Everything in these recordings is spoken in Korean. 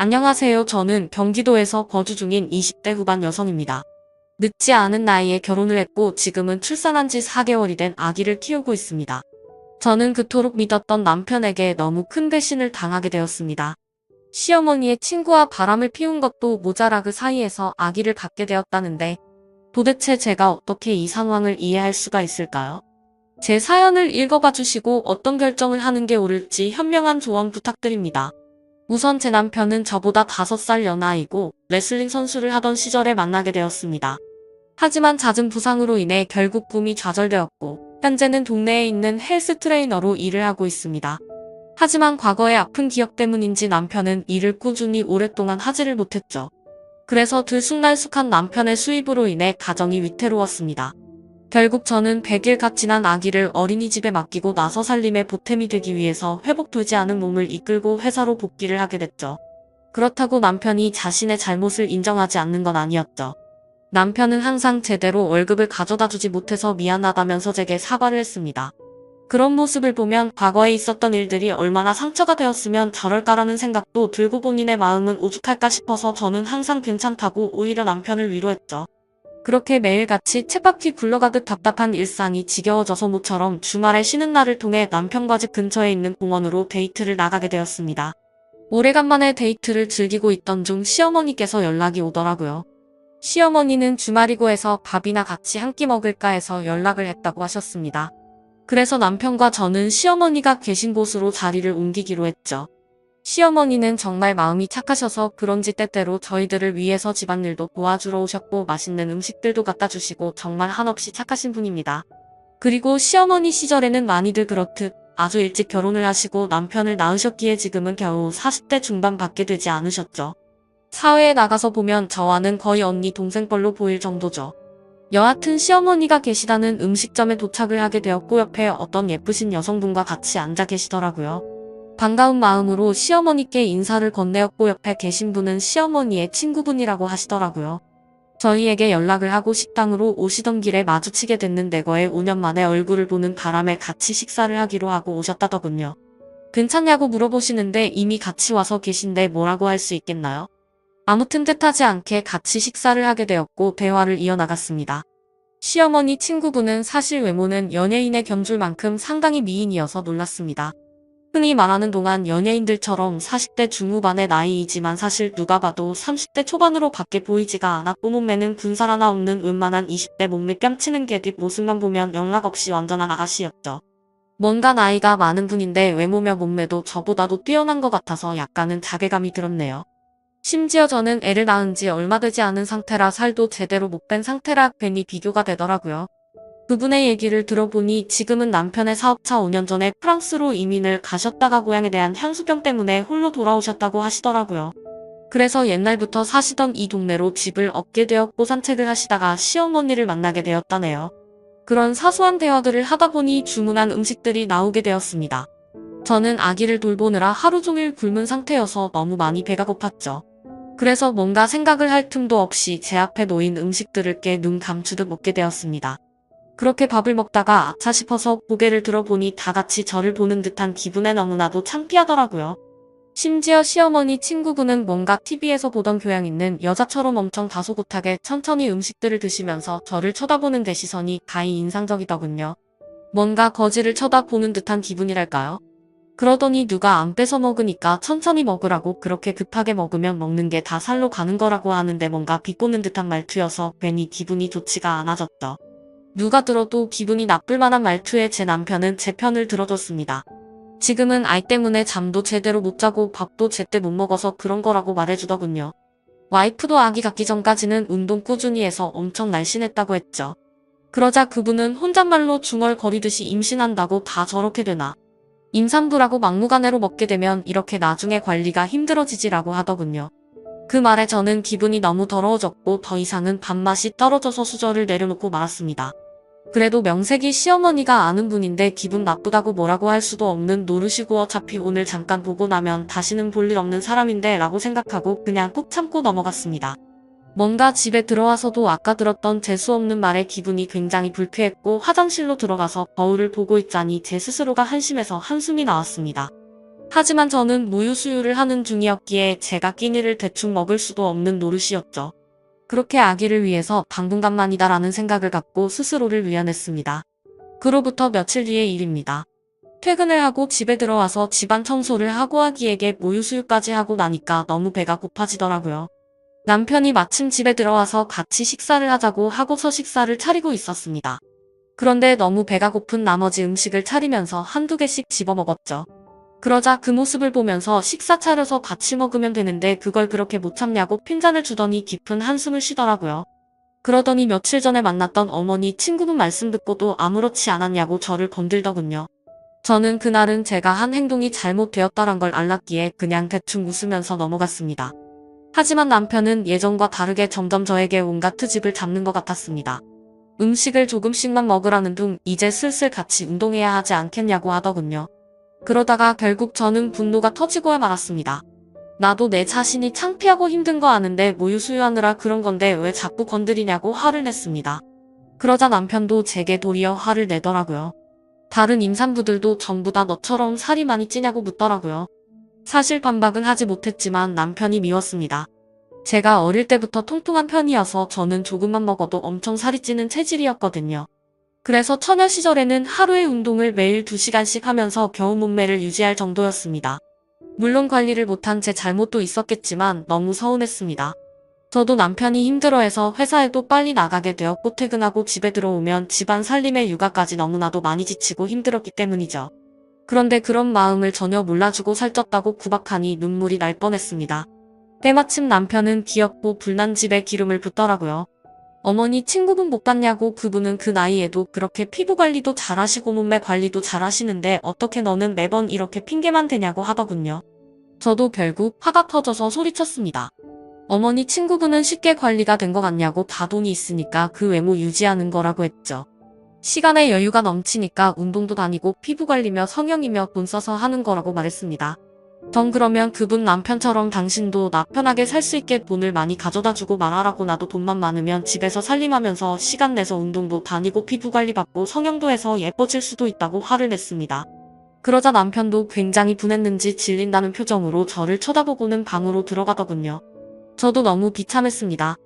안녕하세요. 저는 경기도에서 거주 중인 20대 후반 여성입니다. 늦지 않은 나이에 결혼을 했고 지금은 출산한 지 4개월이 된 아기를 키우고 있습니다. 저는 그토록 믿었던 남편에게 너무 큰 배신을 당하게 되었습니다. 시어머니의 친구와 바람을 피운 것도 모자라 그 사이에서 아기를 갖게 되었다는데 도대체 제가 어떻게 이 상황을 이해할 수가 있을까요? 제 사연을 읽어봐 주시고 어떤 결정을 하는 게 옳을지 현명한 조언 부탁드립니다. 우선 제 남편은 저보다 5살 연하이고 레슬링 선수를 하던 시절에 만나게 되었습니다. 하지만 잦은 부상으로 인해 결국 꿈이 좌절되었고 현재는 동네에 있는 헬스 트레이너로 일을 하고 있습니다. 하지만 과거의 아픈 기억 때문인지 남편은 일을 꾸준히 오랫동안 하지를 못했죠. 그래서 들쑥날쑥한 남편의 수입으로 인해 가정이 위태로웠습니다. 결국 저는 100일 갓 지난 아기를 어린이집에 맡기고 나서 살림에 보탬이 되기 위해서 회복되지 않은 몸을 이끌고 회사로 복귀를 하게 됐죠. 그렇다고 남편이 자신의 잘못을 인정하지 않는 건 아니었죠. 남편은 항상 제대로 월급을 가져다 주지 못해서 미안하다면서 제게 사과를 했습니다. 그런 모습을 보면 과거에 있었던 일들이 얼마나 상처가 되었으면 저럴까라는 생각도 들고 본인의 마음은 오죽할까 싶어서 저는 항상 괜찮다고 오히려 남편을 위로했죠. 그렇게 매일같이 쳇바퀴 굴러가듯 답답한 일상이 지겨워져서 모처럼 주말에 쉬는 날을 통해 남편과 집 근처에 있는 공원으로 데이트를 나가게 되었습니다. 오래간만에 데이트를 즐기고 있던 중 시어머니께서 연락이 오더라고요. 시어머니는 주말이고 해서 밥이나 같이 한 끼 먹을까 해서 연락을 했다고 하셨습니다. 그래서 남편과 저는 시어머니가 계신 곳으로 자리를 옮기기로 했죠. 시어머니는 정말 마음이 착하셔서 그런지 때때로 저희들을 위해서 집안일도 도와주러 오셨고 맛있는 음식들도 갖다 주시고 정말 한없이 착하신 분입니다. 그리고 시어머니 시절에는 많이들 그렇듯 아주 일찍 결혼을 하시고 남편을 낳으셨기에 지금은 겨우 40대 중반밖에 되지 않으셨죠. 사회에 나가서 보면 저와는 거의 언니 동생뻘로 보일 정도죠. 여하튼 시어머니가 계시다는 음식점에 도착을 하게 되었고 옆에 어떤 예쁘신 여성분과 같이 앉아 계시더라고요. 반가운 마음으로 시어머니께 인사를 건네었고 옆에 계신 분은 시어머니의 친구분이라고 하시더라고요. 저희에게 연락을 하고 식당으로 오시던 길에 마주치게 됐는데 거의 5년 만에 얼굴을 보는 바람에 같이 식사를 하기로 하고 오셨다더군요. 괜찮냐고 물어보시는데 이미 같이 와서 계신데 뭐라고 할 수 있겠나요? 아무튼 뜻하지 않게 같이 식사를 하게 되었고 대화를 이어나갔습니다. 시어머니 친구분은 사실 외모는 연예인의 견줄 만큼 상당히 미인이어서 놀랐습니다. 흔히 말하는 동안 연예인들처럼 40대 중후반의 나이이지만 사실 누가 봐도 30대 초반으로 밖에 보이지가 않았고 몸매는 군살 하나 없는 웬만한 20대 몸매 뺨치는 개 뒷모습만 보면 영락 없이 완전한 아가씨였죠. 뭔가 나이가 많은 분인데 외모며 몸매도 저보다도 뛰어난 것 같아서 약간은 자괴감이 들었네요. 심지어 저는 애를 낳은 지 얼마 되지 않은 상태라 살도 제대로 못 뺀 상태라 괜히 비교가 되더라고요. 그분의 얘기를 들어보니 지금은 남편의 사업차 5년 전에 프랑스로 이민을 가셨다가 고향에 대한 향수병 때문에 홀로 돌아오셨다고 하시더라고요. 그래서 옛날부터 사시던 이 동네로 집을 얻게 되었고 산책을 하시다가 시어머니를 만나게 되었다네요. 그런 사소한 대화들을 하다 보니 주문한 음식들이 나오게 되었습니다. 저는 아기를 돌보느라 하루 종일 굶은 상태여서 너무 많이 배가 고팠죠. 그래서 뭔가 생각을 할 틈도 없이 제 앞에 놓인 음식들을 깨 눈 감추듯 먹게 되었습니다. 그렇게 밥을 먹다가 아차 싶어서 고개를 들어보니 다 같이 저를 보는 듯한 기분에 너무나도 창피하더라고요. 심지어 시어머니 친구분은 뭔가 TV에서 보던 교양 있는 여자처럼 엄청 다소곳하게 천천히 음식들을 드시면서 저를 쳐다보는 내 시선이 가히 인상적이더군요. 뭔가 거지를 쳐다보는 듯한 기분이랄까요? 그러더니 누가 안 뺏어 먹으니까 천천히 먹으라고 그렇게 급하게 먹으면 먹는 게 다 살로 가는 거라고 하는데 뭔가 비꼬는 듯한 말투여서 괜히 기분이 좋지가 않아졌죠. 누가 들어도 기분이 나쁠 만한 말투에 제 남편은 제 편을 들어줬습니다. 지금은 아이 때문에 잠도 제대로 못 자고 밥도 제때 못 먹어서 그런 거라고 말해주더군요. 와이프도 아기 갖기 전까지는 운동 꾸준히 해서 엄청 날씬했다고 했죠. 그러자 그분은 혼잣말로 중얼거리듯이 임신한다고 다 저렇게 되나. 임산부라고 막무가내로 먹게 되면 이렇게 나중에 관리가 힘들어지지라고 하더군요. 그 말에 저는 기분이 너무 더러워졌고 더 이상은 밥맛이 떨어져서 수저를 내려놓고 말았습니다. 그래도 명색이 시어머니가 아는 분인데 기분 나쁘다고 뭐라고 할 수도 없는 노릇이고 어차피 오늘 잠깐 보고 나면 다시는 볼 일 없는 사람인데 라고 생각하고 그냥 꾹 참고 넘어갔습니다. 뭔가 집에 들어와서도 아까 들었던 재수없는 말에 기분이 굉장히 불쾌했고 화장실로 들어가서 거울을 보고 있자니 제 스스로가 한심해서 한숨이 나왔습니다. 하지만 저는 무유수유를 하는 중이었기에 제가 끼니를 대충 먹을 수도 없는 노릇이었죠. 그렇게 아기를 위해서 당분간만이다라는 생각을 갖고 스스로를 위안했습니다. 그로부터 며칠 뒤의 일입니다. 퇴근을 하고 집에 들어와서 집안 청소를 하고 아기에게 모유수유까지 하고 나니까 너무 배가 고파지더라고요. 남편이 마침 집에 들어와서 같이 식사를 하자고 하고서 식사를 차리고 있었습니다. 그런데 너무 배가 고픈 나머지 음식을 차리면서 한두 개씩 집어 먹었죠. 그러자 그 모습을 보면서 식사 차려서 같이 먹으면 되는데 그걸 그렇게 못 참냐고 핀잔을 주더니 깊은 한숨을 쉬더라고요. 그러더니 며칠 전에 만났던 어머니 친구분 말씀 듣고도 아무렇지 않았냐고 저를 건들더군요. 저는 그날은 제가 한 행동이 잘못되었다란 걸 알았기에 그냥 대충 웃으면서 넘어갔습니다. 하지만 남편은 예전과 다르게 점점 저에게 온갖 트집을 잡는 것 같았습니다. 음식을 조금씩만 먹으라는 둥 이제 슬슬 같이 운동해야 하지 않겠냐고 하더군요. 그러다가 결국 저는 분노가 터지고야 말았습니다. 나도 내 자신이 창피하고 힘든 거 아는데 모유 수유하느라 그런 건데 왜 자꾸 건드리냐고 화를 냈습니다. 그러자 남편도 제게 도리어 화를 내더라고요. 다른 임산부들도 전부 다 너처럼 살이 많이 찌냐고 묻더라고요. 사실 반박은 하지 못했지만 남편이 미웠습니다. 제가 어릴 때부터 통통한 편이어서 저는 조금만 먹어도 엄청 살이 찌는 체질이었거든요. 그래서 처녀 시절에는 하루에 운동을 매일 2시간씩 하면서 겨우 몸매를 유지할 정도였습니다. 물론 관리를 못한 제 잘못도 있었겠지만 너무 서운했습니다. 저도 남편이 힘들어해서 회사에도 빨리 나가게 되었고 퇴근하고 집에 들어오면 집안 살림에 육아까지 너무나도 많이 지치고 힘들었기 때문이죠. 그런데 그런 마음을 전혀 몰라주고 살쪘다고 구박하니 눈물이 날 뻔했습니다. 때마침 남편은 귀엽고 불난 집에 기름을 붓더라고요. 어머니 친구분 못 봤냐고 그분은 그 나이에도 그렇게 피부 관리도 잘하시고 몸매 관리도 잘하시는데 어떻게 너는 매번 이렇게 핑계만 대냐고 하더군요. 저도 결국 화가 터져서 소리쳤습니다. 어머니 친구분은 쉽게 관리가 된 것 같냐고 다 돈이 있으니까 그 외모 유지하는 거라고 했죠. 시간에 여유가 넘치니까 운동도 다니고 피부 관리며 성형이며 돈 써서 하는 거라고 말했습니다. 전 그러면 그분 남편처럼 당신도 나 편하게 살 수 있게 돈을 많이 가져다 주고 말하라고 나도 돈만 많으면 집에서 살림하면서 시간 내서 운동도 다니고 피부 관리 받고 성형도 해서 예뻐질 수도 있다고 화를 냈습니다. 그러자 남편도 굉장히 분했는지 질린다는 표정으로 저를 쳐다보고는 방으로 들어가더군요. 저도 너무 비참했습니다.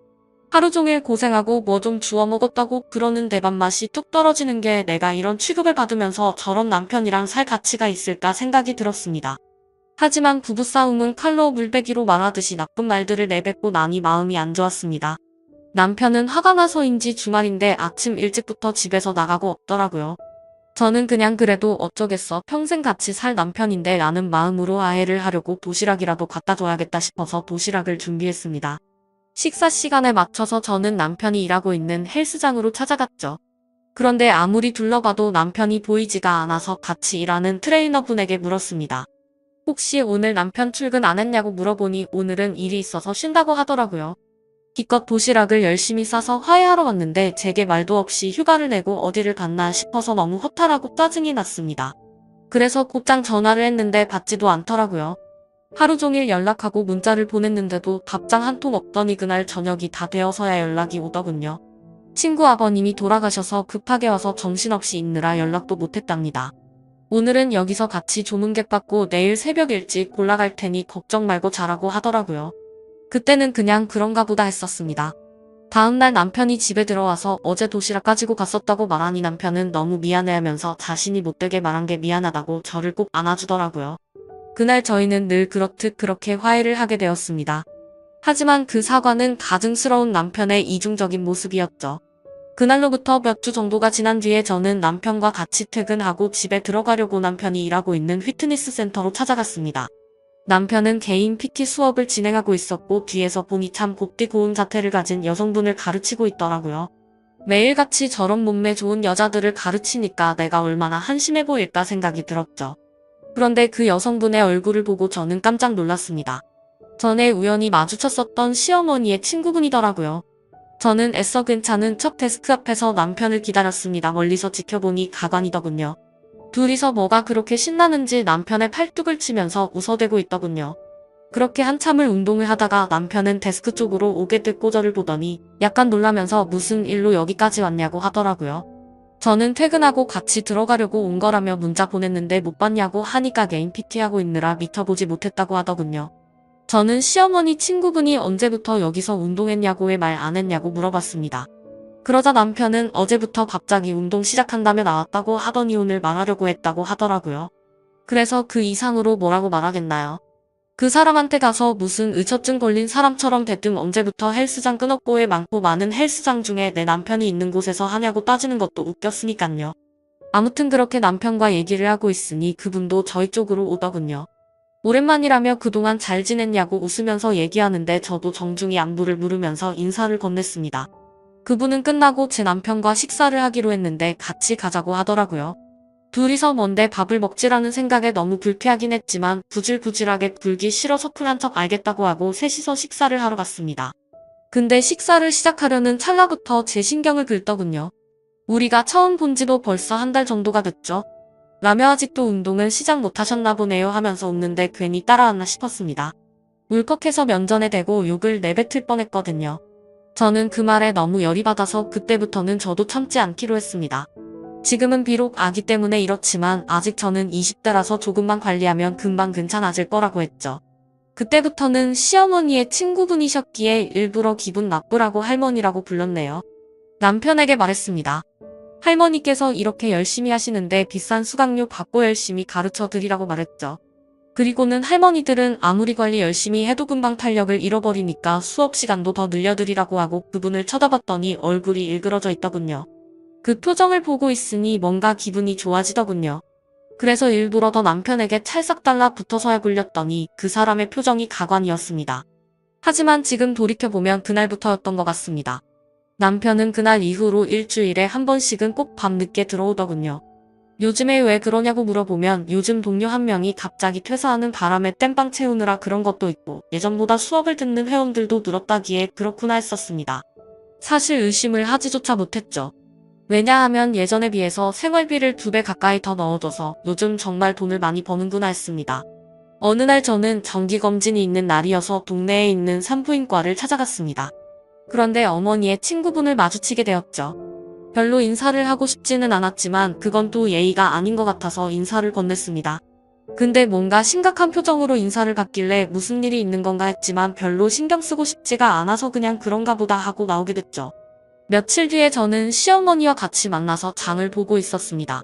하루 종일 고생하고 뭐 좀 주워 먹었다고 그러는 내 밥맛이 뚝 떨어지는 게 내가 이런 취급을 받으면서 저런 남편이랑 살 가치가 있을까 생각이 들었습니다. 하지만 부부싸움은 칼로 물베기로 말하듯이 나쁜 말들을 내뱉고 나니 마음이 안 좋았습니다. 남편은 화가 나서인지 주말인데 아침 일찍부터 집에서 나가고 없더라고요. 저는 그냥 그래도 어쩌겠어 평생 같이 살 남편인데 라는 마음으로 화해를 하려고 도시락이라도 갖다 줘야겠다 싶어서 도시락을 준비했습니다. 식사 시간에 맞춰서 저는 남편이 일하고 있는 헬스장으로 찾아갔죠. 그런데 아무리 둘러봐도 남편이 보이지가 않아서 같이 일하는 트레이너분에게 물었습니다. 혹시 오늘 남편 출근 안 했냐고 물어보니 오늘은 일이 있어서 쉰다고 하더라고요. 기껏 도시락을 열심히 싸서 화해하러 왔는데 제게 말도 없이 휴가를 내고 어디를 갔나 싶어서 너무 허탈하고 짜증이 났습니다. 그래서 곧장 전화를 했는데 받지도 않더라고요. 하루 종일 연락하고 문자를 보냈는데도 답장 한 통 없더니 그날 저녁이 다 되어서야 연락이 오더군요. 친구 아버님이 돌아가셔서 급하게 와서 정신없이 있느라 연락도 못했답니다. 오늘은 여기서 같이 조문객 받고 내일 새벽 일찍 올라갈 테니 걱정 말고 자라고 하더라고요. 그때는 그냥 그런가 보다 했었습니다. 다음날 남편이 집에 들어와서 어제 도시락 가지고 갔었다고 말하니 남편은 너무 미안해하면서 자신이 못되게 말한 게 미안하다고 저를 꼭 안아주더라고요. 그날 저희는 늘 그렇듯 그렇게 화해를 하게 되었습니다. 하지만 그 사과는 가증스러운 남편의 이중적인 모습이었죠. 그날로부터 몇 주 정도가 지난 뒤에 저는 남편과 같이 퇴근하고 집에 들어가려고 남편이 일하고 있는 피트니스 센터로 찾아갔습니다. 남편은 개인 PT 수업을 진행하고 있었고 뒤에서 보니 참 곱디 고운 자태를 가진 여성분을 가르치고 있더라고요. 매일같이 저런 몸매 좋은 여자들을 가르치니까 내가 얼마나 한심해 보일까 생각이 들었죠. 그런데 그 여성분의 얼굴을 보고 저는 깜짝 놀랐습니다. 전에 우연히 마주쳤었던 시어머니의 친구분이더라고요. 저는 애써 괜찮은 척 데스크 앞에서 남편을 기다렸습니다. 멀리서 지켜보니 가관이더군요. 둘이서 뭐가 그렇게 신나는지 남편의 팔뚝을 치면서 웃어대고 있더군요. 그렇게 한참을 운동을 하다가 남편은 데스크 쪽으로 오게 됐고 저를 보더니 약간 놀라면서 무슨 일로 여기까지 왔냐고 하더라고요. 저는 퇴근하고 같이 들어가려고 온 거라며 문자 보냈는데 못 봤냐고 하니까 개인 PT하고 있느라 미쳐보지 못했다고 하더군요. 저는 시어머니 친구분이 언제부터 여기서 운동했냐고 왜 말 안 했냐고 물어봤습니다. 그러자 남편은 어제부터 갑자기 운동 시작한다며 나왔다고 하더니 오늘 말하려고 했다고 하더라고요. 그래서 그 이상으로 뭐라고 말하겠나요? 그 사람한테 가서 무슨 의처증 걸린 사람처럼 대뜸 언제부터 헬스장 끊었고 왜 많고 많은 헬스장 중에 내 남편이 있는 곳에서 하냐고 따지는 것도 웃겼으니깐요. 아무튼 그렇게 남편과 얘기를 하고 있으니 그분도 저희 쪽으로 오더군요. 오랜만이라며 그동안 잘 지냈냐고 웃으면서 얘기하는데 저도 정중히 안부를 물으면서 인사를 건넸습니다. 그분은 끝나고 제 남편과 식사를 하기로 했는데 같이 가자고 하더라고요. 둘이서 뭔데 밥을 먹지라는 생각에 너무 불쾌하긴 했지만 구질구질하게 굴기 싫어서 쿨한 척 알겠다고 하고 셋이서 식사를 하러 갔습니다. 근데 식사를 시작하려는 찰나부터 제 신경을 긁더군요. 우리가 처음 본 지도 벌써 한 달 정도가 됐죠. 라며 아직도 운동은 시작 못하셨나 보네요 하면서 웃는데 괜히 따라왔나 싶었습니다. 울컥해서 면전에 대고 욕을 내뱉을 뻔했거든요. 저는 그 말에 너무 열이 받아서 그때부터는 저도 참지 않기로 했습니다. 지금은 비록 아기 때문에 이렇지만 아직 저는 20대라서 조금만 관리하면 금방 괜찮아질 거라고 했죠. 그때부터는 시어머니의 친구분이셨기에 일부러 기분 나쁘라고 할머니라고 불렀네요. 남편에게 말했습니다. 할머니께서 이렇게 열심히 하시는데 비싼 수강료 받고 열심히 가르쳐 드리라고 말했죠. 그리고는 할머니들은 아무리 관리 열심히 해도 금방 탄력을 잃어버리니까 수업 시간도 더 늘려드리라고 하고 그분을 쳐다봤더니 얼굴이 일그러져 있더군요. 그 표정을 보고 있으니 뭔가 기분이 좋아지더군요. 그래서 일부러 더 남편에게 찰싹 달라붙어서야 굴렸더니 그 사람의 표정이 가관이었습니다. 하지만 지금 돌이켜보면 그날부터였던 것 같습니다. 남편은 그날 이후로 일주일에 한 번씩은 꼭 밤늦게 들어오더군요. 요즘에 왜 그러냐고 물어보면 요즘 동료 한 명이 갑자기 퇴사하는 바람에 땜빵 채우느라 그런 것도 있고 예전보다 수업을 듣는 회원들도 늘었다기에 그렇구나 했었습니다. 사실 의심을 하지조차 못했죠. 왜냐하면 예전에 비해서 생활비를 2배 가까이 더 넣어줘서 요즘 정말 돈을 많이 버는구나 했습니다. 어느 날 저는 정기검진이 있는 날이어서 동네에 있는 산부인과를 찾아갔습니다. 그런데 어머니의 친구분을 마주치게 되었죠. 별로 인사를 하고 싶지는 않았지만 그건 또 예의가 아닌 것 같아서 인사를 건넸습니다. 근데 뭔가 심각한 표정으로 인사를 받길래 무슨 일이 있는 건가 했지만 별로 신경 쓰고 싶지가 않아서 그냥 그런가 보다 하고 나오게 됐죠. 며칠 뒤에 저는 시어머니와 같이 만나서 장을 보고 있었습니다.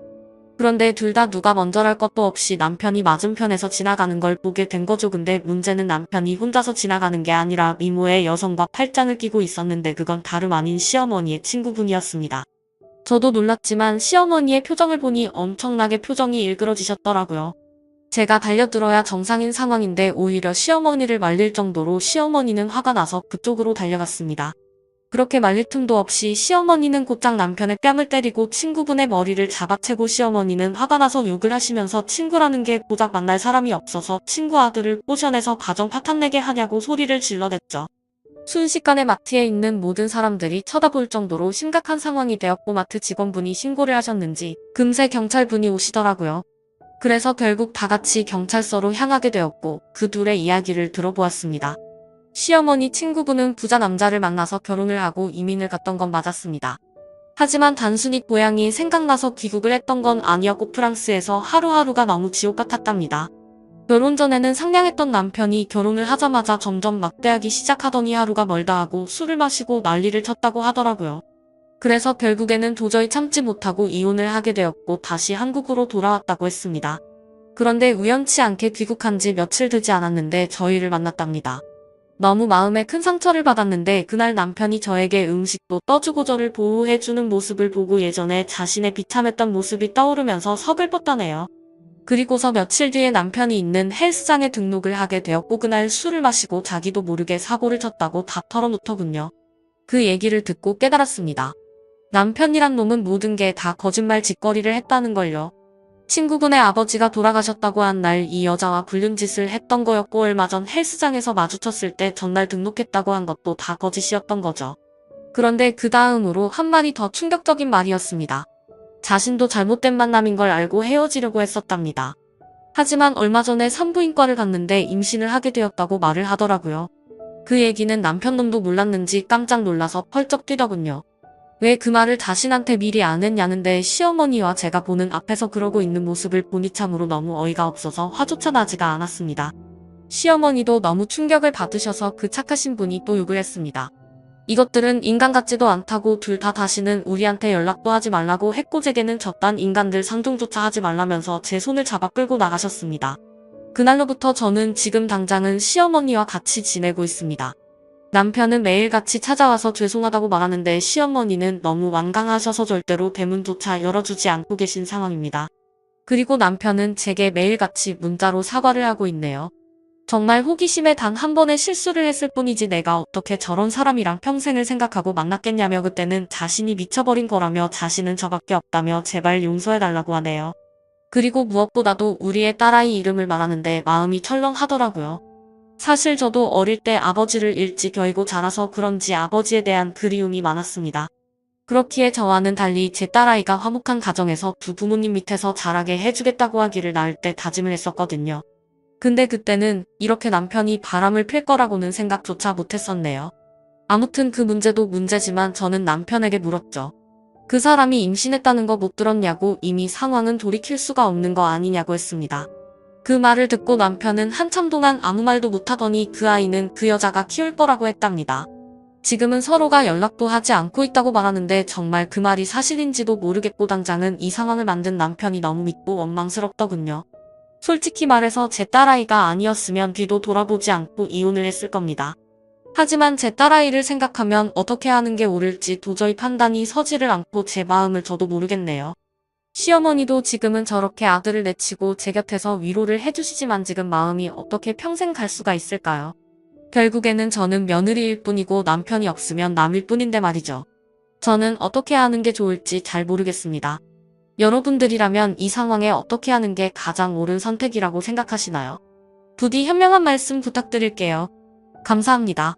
그런데 둘 다 누가 먼저랄 것도 없이 남편이 맞은편에서 지나가는 걸 보게 된 거죠. 근데 문제는 남편이 혼자서 지나가는 게 아니라 미모의 여성과 팔짱을 끼고 있었는데 그건 다름 아닌 시어머니의 친구분이었습니다. 저도 놀랐지만 시어머니의 표정을 보니 엄청나게 표정이 일그러지셨더라고요. 제가 달려들어야 정상인 상황인데 오히려 시어머니를 말릴 정도로 시어머니는 화가 나서 그쪽으로 달려갔습니다. 그렇게 말릴 틈도 없이 시어머니는 곧장 남편의 뺨을 때리고 친구분의 머리를 잡아채고 시어머니는 화가 나서 욕을 하시면서 친구라는 게 고작 만날 사람이 없어서 친구 아들을 꼬셔내서 가정 파탄내게 하냐고 소리를 질러댔죠. 순식간에 마트에 있는 모든 사람들이 쳐다볼 정도로 심각한 상황이 되었고 마트 직원분이 신고를 하셨는지 금세 경찰분이 오시더라고요. 그래서 결국 다 같이 경찰서로 향하게 되었고 그 둘의 이야기를 들어보았습니다. 시어머니 친구분은 부자 남자를 만나서 결혼을 하고 이민을 갔던 건 맞았습니다. 하지만 단순히 고향이 생각나서 귀국을 했던 건 아니었고 프랑스에서 하루하루가 너무 지옥 같았답니다. 결혼 전에는 상냥했던 남편이 결혼을 하자마자 점점 막대하기 시작하더니 하루가 멀다 하고 술을 마시고 난리를 쳤다고 하더라고요. 그래서 결국에는 도저히 참지 못하고 이혼을 하게 되었고 다시 한국으로 돌아왔다고 했습니다. 그런데 우연치 않게 귀국한 지 며칠 되지 않았는데 저희를 만났답니다. 너무 마음에 큰 상처를 받았는데 그날 남편이 저에게 음식도 떠주고 저를 보호해주는 모습을 보고 예전에 자신의 비참했던 모습이 떠오르면서 서글펐다네요. 그리고서 며칠 뒤에 남편이 있는 헬스장에 등록을 하게 되었고 그날 술을 마시고 자기도 모르게 사고를 쳤다고 다 털어놓더군요. 그 얘기를 듣고 깨달았습니다. 남편이란 놈은 모든 게 다 거짓말 짓거리를 했다는 걸요. 친구분의 아버지가 돌아가셨다고 한 날 이 여자와 불륜 짓을 했던 거였고 얼마 전 헬스장에서 마주쳤을 때 전날 등록했다고 한 것도 다 거짓이었던 거죠. 그런데 그 다음으로 한 말이 더 충격적인 말이었습니다. 자신도 잘못된 만남인 걸 알고 헤어지려고 했었답니다. 하지만 얼마 전에 산부인과를 갔는데 임신을 하게 되었다고 말을 하더라고요. 그 얘기는 남편 놈도 몰랐는지 깜짝 놀라서 펄쩍 뛰더군요. 왜 그 말을 자신한테 미리 안 했냐는데 시어머니와 제가 보는 앞에서 그러고 있는 모습을 보니 참으로 너무 어이가 없어서 화조차 나지가 않았습니다. 시어머니도 너무 충격을 받으셔서 그 착하신 분이 또 욕을 했습니다. 이것들은 인간 같지도 않다고 둘 다 다시는 우리한테 연락도 하지 말라고 해코제게는 저딴 인간들 상종조차 하지 말라면서 제 손을 잡아 끌고 나가셨습니다. 그날로부터 저는 지금 당장은 시어머니와 같이 지내고 있습니다. 남편은 매일같이 찾아와서 죄송하다고 말하는데 시어머니는 너무 완강하셔서 절대로 대문조차 열어주지 않고 계신 상황입니다. 그리고 남편은 제게 매일같이 문자로 사과를 하고 있네요. 정말 호기심에 단 한 번의 실수를 했을 뿐이지 내가 어떻게 저런 사람이랑 평생을 생각하고 만났겠냐며 그때는 자신이 미쳐버린 거라며 자신은 저밖에 없다며 제발 용서해달라고 하네요. 그리고 무엇보다도 우리의 딸아이 이름을 말하는데 마음이 철렁하더라고요. 사실 저도 어릴 때 아버지를 일찍 여의고 자라서 그런지 아버지에 대한 그리움이 많았습니다. 그렇기에 저와는 달리 제 딸아이가 화목한 가정에서 두 부모님 밑에서 자라게 해주겠다고 하기를 낳을 때 다짐을 했었거든요. 근데 그때는 이렇게 남편이 바람을 필 거라고는 생각조차 못했었네요. 아무튼 그 문제도 문제지만 저는 남편에게 물었죠. 그 사람이 임신했다는 거 못 들었냐고 이미 상황은 돌이킬 수가 없는 거 아니냐고 했습니다. 그 말을 듣고 남편은 한참 동안 아무 말도 못하더니 그 아이는 그 여자가 키울 거라고 했답니다. 지금은 서로가 연락도 하지 않고 있다고 말하는데 정말 그 말이 사실인지도 모르겠고 당장은 이 상황을 만든 남편이 너무 믿고 원망스럽더군요. 솔직히 말해서 제 딸아이가 아니었으면 뒤도 돌아보지 않고 이혼을 했을 겁니다. 하지만 제 딸아이를 생각하면 어떻게 하는 게 옳을지 도저히 판단이 서지를 않고 제 마음을 저도 모르겠네요. 시어머니도 지금은 저렇게 아들을 내치고 제 곁에서 위로를 해주시지만 지금 마음이 어떻게 평생 갈 수가 있을까요? 결국에는 저는 며느리일 뿐이고 남편이 없으면 남일 뿐인데 말이죠. 저는 어떻게 하는 게 좋을지 잘 모르겠습니다. 여러분들이라면 이 상황에 어떻게 하는 게 가장 옳은 선택이라고 생각하시나요? 부디 현명한 말씀 부탁드릴게요. 감사합니다.